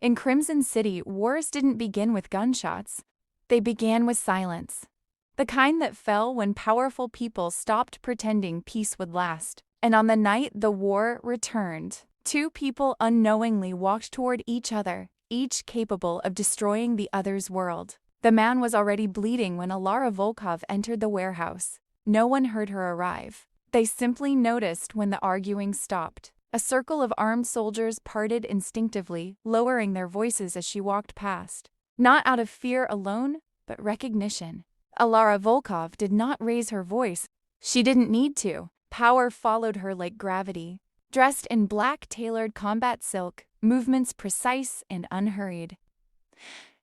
In Crimson City, wars didn't begin with gunshots. They began with silence. The kind that fell when powerful people stopped pretending peace would last. And on the night the war returned, two people unknowingly walked toward each other, each capable of destroying the other's world. The man was already bleeding when Elara Volkov entered the warehouse. No one heard her arrive. They simply noticed when the arguing stopped. A circle of armed soldiers parted instinctively, lowering their voices as she walked past. Not out of fear alone, but recognition. Elara Volkov did not raise her voice. She didn't need to. Power followed her like gravity. Dressed in black tailored combat silk, movements precise and unhurried.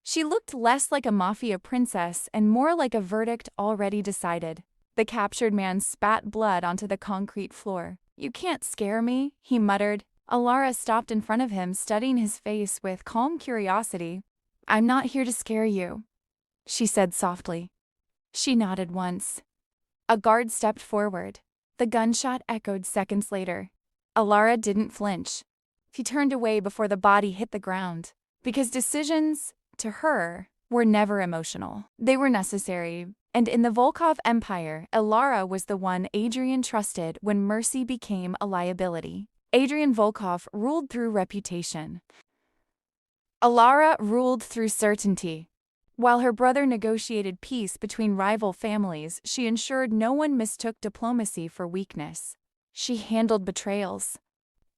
She looked less like a Mafia princess and more like a verdict already decided. The captured man spat blood onto the concrete floor. "You can't scare me," he muttered. Elara stopped in front of him, studying his face with calm curiosity. "I'm not here to scare you," she said softly. She nodded once. A guard stepped forward. The gunshot echoed seconds later. Elara didn't flinch. He turned away before the body hit the ground. Because decisions, to her, were never emotional. They were necessary. And in the Volkov Empire, Elara was the one Adrian trusted when mercy became a liability. Adrian Volkov ruled through reputation. Elara ruled through certainty. While her brother negotiated peace between rival families, she ensured no one mistook diplomacy for weakness. She handled betrayals,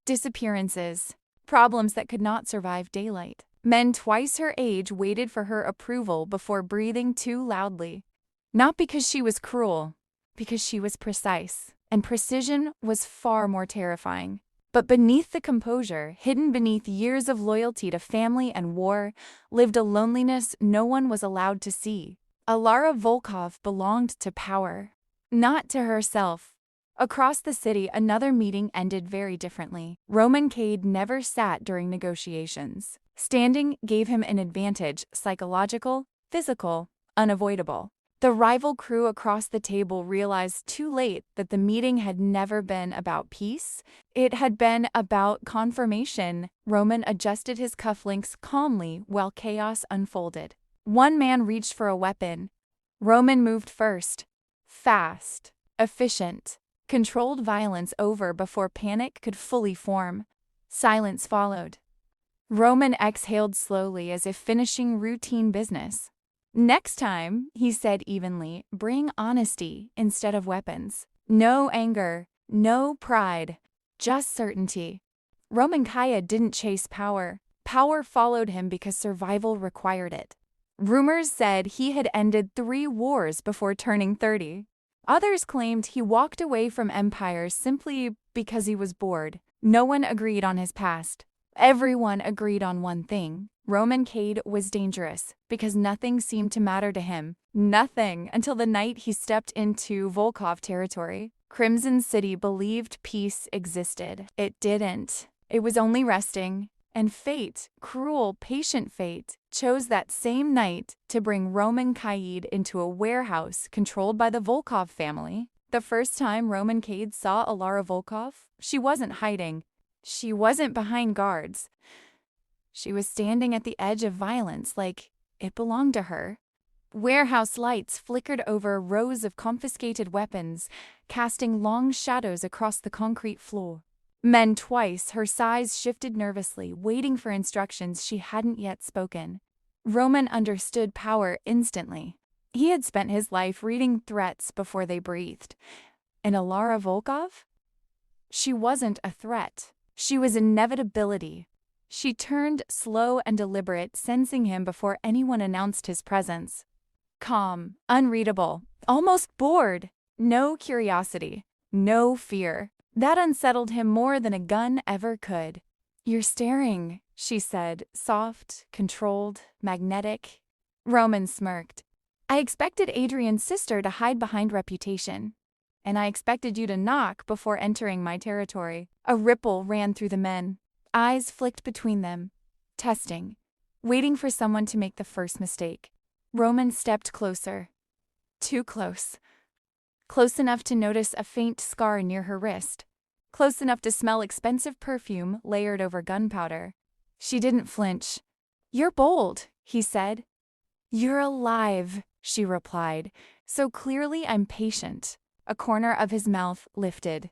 disappearances, problems that could not survive daylight. Men twice her age waited for her approval before breathing too loudly. Not because she was cruel, because she was precise, and precision was far more terrifying. But beneath the composure, hidden beneath years of loyalty to family and war, lived a loneliness no one was allowed to see. Elara Volkov belonged to power, not to herself. Across the city, another meeting ended very differently. Roman Kade never sat during negotiations. Standing gave him an advantage, psychological, physical, unavoidable. The rival crew across the table realized too late that the meeting had never been about peace. It had been about confirmation. Roman adjusted his cufflinks calmly while chaos unfolded. One man reached for a weapon. Roman moved first. Fast, efficient, controlled violence over before panic could fully form. Silence followed. Roman exhaled slowly as if finishing routine business. "Next time," he said evenly, "bring honesty instead of weapons. No anger, no pride, just certainty." Roman Kade didn't chase power. Power followed him because survival required it. Rumors said he had ended 3 wars before turning 30. Others claimed he walked away from empires simply because he was bored. No one agreed on his past. Everyone agreed on one thing. Roman Kade was dangerous because nothing seemed to matter to him. Nothing until the night he stepped into Volkov territory. Crimson City believed peace existed. It didn't. It was only resting. And fate, cruel, patient fate, chose that same night to bring Roman Kade into a warehouse controlled by the Volkov family. The first time Roman Kade saw Elara Volkov, she wasn't hiding. She wasn't behind guards. She was standing at the edge of violence like it belonged to her. Warehouse lights flickered over rows of confiscated weapons, casting long shadows across the concrete floor. Men twice her size shifted nervously, waiting for instructions she hadn't yet spoken. Roman understood power instantly. He had spent his life reading threats before they breathed. And Elara Volkov? She wasn't a threat. She was inevitability. She turned slow and deliberate, sensing him before anyone announced his presence. Calm, unreadable, almost bored. No curiosity, no fear. That unsettled him more than a gun ever could. "You're staring," she said, soft, controlled, magnetic. Roman smirked. "I expected Adrian's sister to hide behind reputation. And I expected you to knock before entering my territory." A ripple ran through the men. Eyes flicked between them, testing, waiting for someone to make the first mistake. Roman stepped closer. Too close. Close enough to notice a faint scar near her wrist. Close enough to smell expensive perfume layered over gunpowder. She didn't flinch. "You're bold," he said. "You're alive," she replied, "so clearly I'm patient." A corner of his mouth lifted.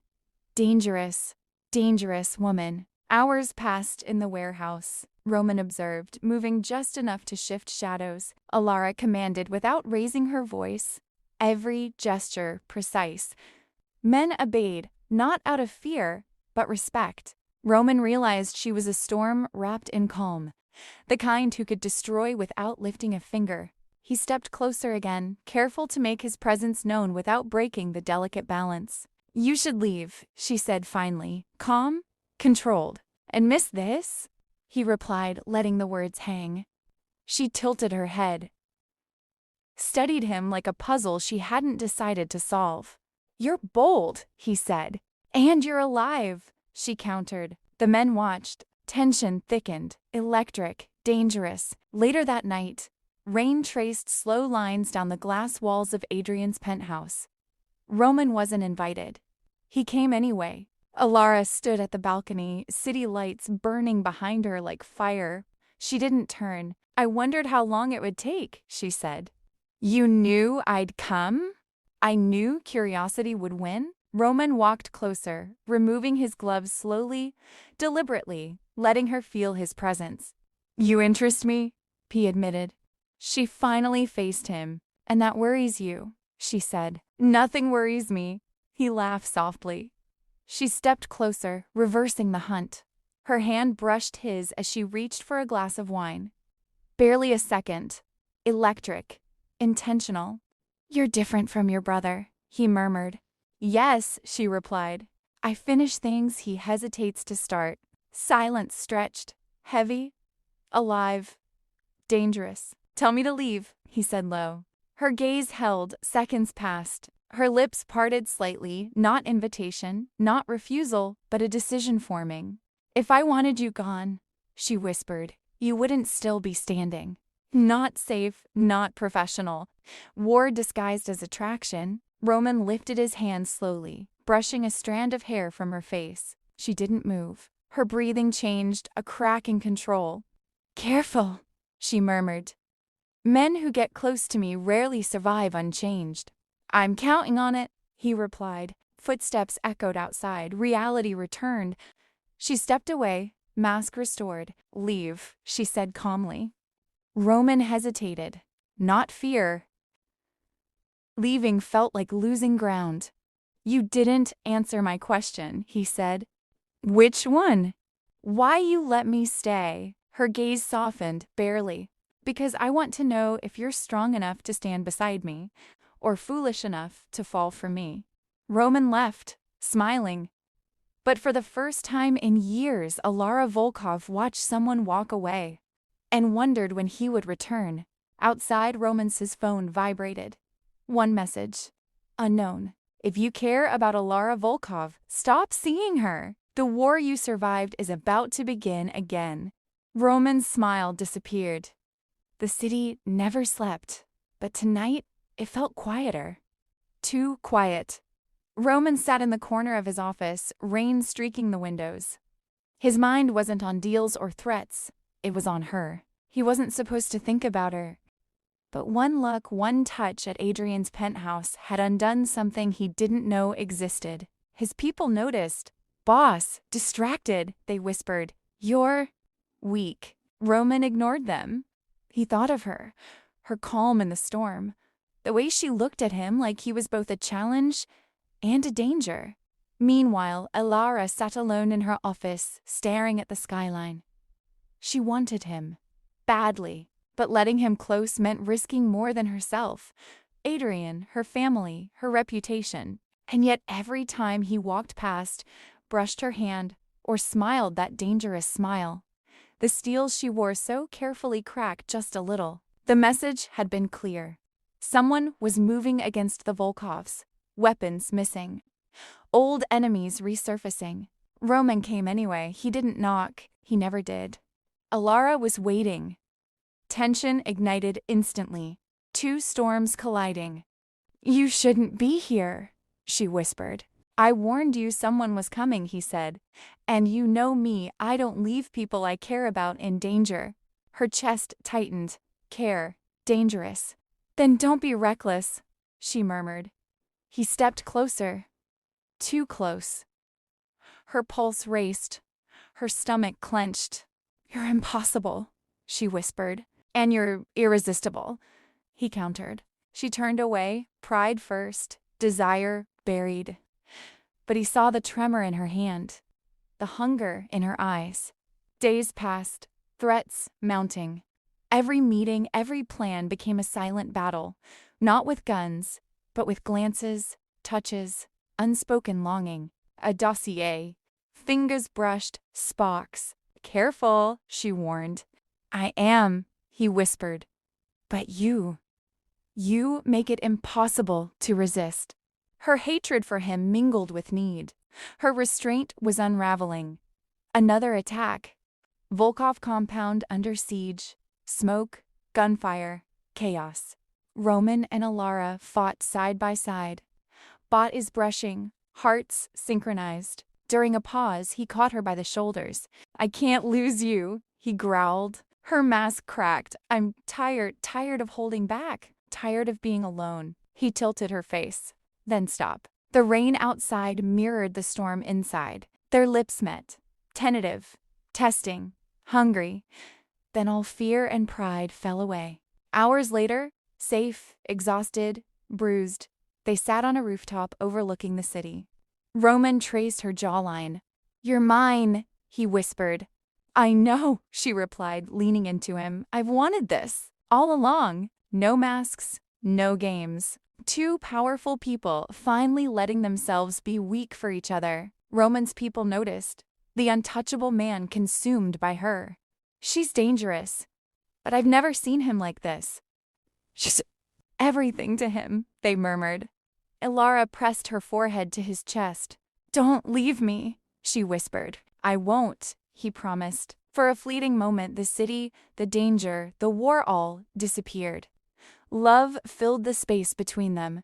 "Dangerous, dangerous woman." Hours passed in the warehouse, Roman observed, moving just enough to shift shadows. Elara commanded without raising her voice, every gesture precise. Men obeyed, not out of fear, but respect. Roman realized she was a storm wrapped in calm, the kind who could destroy without lifting a finger. He stepped closer again, careful to make his presence known without breaking the delicate balance. "You should leave," she said finally, calm, controlled. "And miss this?" he replied, letting the words hang. She tilted her head, studied him like a puzzle she hadn't decided to solve. "You're bold," he said. "And you're alive," she countered. The men watched. Tension thickened, electric, dangerous. Later that night, rain traced slow lines down the glass walls of Adrian's penthouse. Roman wasn't invited. He came anyway. Elara stood at the balcony, city lights burning behind her like fire. She didn't turn. "I wondered how long it would take," she said. "You knew I'd come?" "I knew curiosity would win." Roman walked closer, removing his gloves slowly, deliberately, letting her feel his presence. "You interest me," he admitted. She finally faced him. "And that worries you," she said. "Nothing worries me." He laughed softly. She stepped closer, reversing the hunt. Her hand brushed his as she reached for a glass of wine. Barely a second. Electric. Intentional. "You're different from your brother," he murmured. "Yes," she replied. "I finish things he hesitates to start." Silence stretched. Heavy. Alive. Dangerous. "Tell me to leave," he said low. Her gaze held. Seconds passed. Her lips parted slightly, not invitation, not refusal, but a decision forming. "If I wanted you gone," she whispered, "you wouldn't still be standing." Not safe, not professional. War disguised as attraction. Roman lifted his hand slowly, brushing a strand of hair from her face. She didn't move. Her breathing changed, a crack in control. "Careful," she murmured. "Men who get close to me rarely survive unchanged." "I'm counting on it," he replied. Footsteps echoed outside. Reality returned. She stepped away, mask restored. "Leave," she said calmly. Roman hesitated. Not fear. Leaving felt like losing ground. "You didn't answer my question," he said. "Which one?" "Why you let me stay." Her gaze softened, barely. "Because I want to know if you're strong enough to stand beside me, or foolish enough to fall for me." Roman left, smiling. But for the first time in years, Elara Volkov watched someone walk away and wondered when he would return. Outside, Roman's phone vibrated. One message. Unknown. "If you care about Elara Volkov, stop seeing her. The war you survived is about to begin again." Roman's smile disappeared. The city never slept, but tonight it felt quieter. Too quiet. Roman sat in the corner of his office, rain streaking the windows. His mind wasn't on deals or threats. It was on her. He wasn't supposed to think about her. But one look, one touch at Adrian's penthouse had undone something he didn't know existed. His people noticed. "Boss, distracted," they whispered. "You're weak." Roman ignored them. He thought of her, her calm in the storm, the way she looked at him like he was both a challenge and a danger. Meanwhile, Elara sat alone in her office, staring at the skyline. She wanted him, badly, but letting him close meant risking more than herself. Adrian, her family, her reputation. And yet every time he walked past, brushed her hand, or smiled that dangerous smile, the steel she wore so carefully cracked just a little. The message had been clear. Someone was moving against the Volkovs. Weapons missing. Old enemies resurfacing. Roman came anyway. He didn't knock. He never did. Elara was waiting. Tension ignited instantly. Two storms colliding. "You shouldn't be here," she whispered. "I warned you someone was coming," he said. "And you know me, I don't leave people I care about in danger." Her chest tightened. Care. Dangerous. Then don't be reckless, she murmured. He stepped closer. Too close. Her pulse raced. Her stomach clenched. You're impossible, she whispered. And you're irresistible, he countered. She turned away, pride first, desire buried. But he saw the tremor in her hand, the hunger in her eyes. Days passed, threats mounting. Every meeting, every plan became a silent battle, not with guns, but with glances, touches, unspoken longing. A dossier. Fingers brushed, sparks. Careful, she warned. I am, he whispered. But you make it impossible to resist. Her hatred for him mingled with need. Her restraint was unraveling. Another attack. Volkov compound under siege. Smoke, gunfire, chaos. Roman and Elara fought side by side. Bot is brushing, hearts synchronized. During a pause, he caught her by the shoulders. I can't lose you, he growled. Her mask cracked. I'm tired of holding back, tired of being alone. He tilted her face. Then stop. The rain outside mirrored the storm inside. Their lips met. Tentative, testing, hungry. Then all fear and pride fell away. Hours later, safe, exhausted, bruised, they sat on a rooftop overlooking the city. Roman traced her jawline. You're mine, he whispered. I know, she replied, leaning into him. I've wanted this all along. No masks, no games. Two powerful people finally letting themselves be weak for each other. Roman's people noticed. The untouchable man consumed by her. She's dangerous, but I've never seen him like this. She's everything to him, they murmured. Elara pressed her forehead to his chest. Don't leave me, she whispered. I won't, he promised. For a fleeting moment, the city, the danger, the war all disappeared. Love filled the space between them.